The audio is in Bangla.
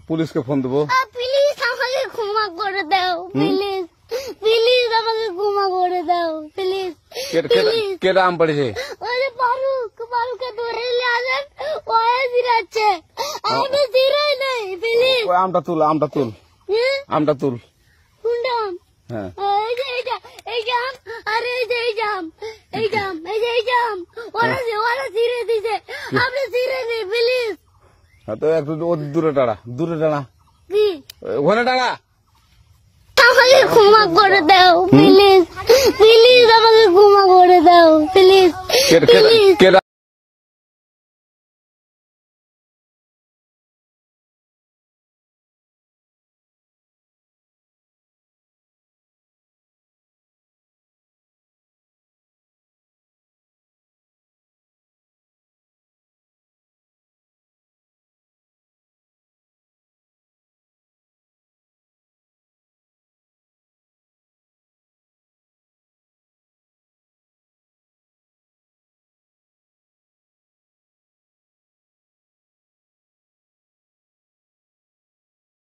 পুলিশকে ফোন দেবো। প্লিজ আমাকে ক্ষমা করে দাও, প্লিজ প্লিজ আমাকে ক্ষমা করে দাও, প্লিজ প্লিজ। কেটা আম পড়েছে? ওই যে ফারুককে ধরে নিয়ে আসেন, ও জিরাচ্ছে, আমি জিরাই নাই, প্লিজ। ওই আমটা তুল, আমটা তুল, আমটা তুল। কোনটা আম? হ্যাঁ এই যে এই জাম, আরে এই যে এই জাম, এই জাম, এই যে এই জাম, ওরা জিরে দিছে, আপনি জিরে নেই, প্লিজ। তো একটু দূরে দাঁড়া, দূরে দাঁড়া, কি ওখানে দাঁড়া। আমাকে ক্ষমা করে দাও, প্লিজ প্লিজ আমাকে ক্ষমা করে দাও, প্লিজ প্লিজ।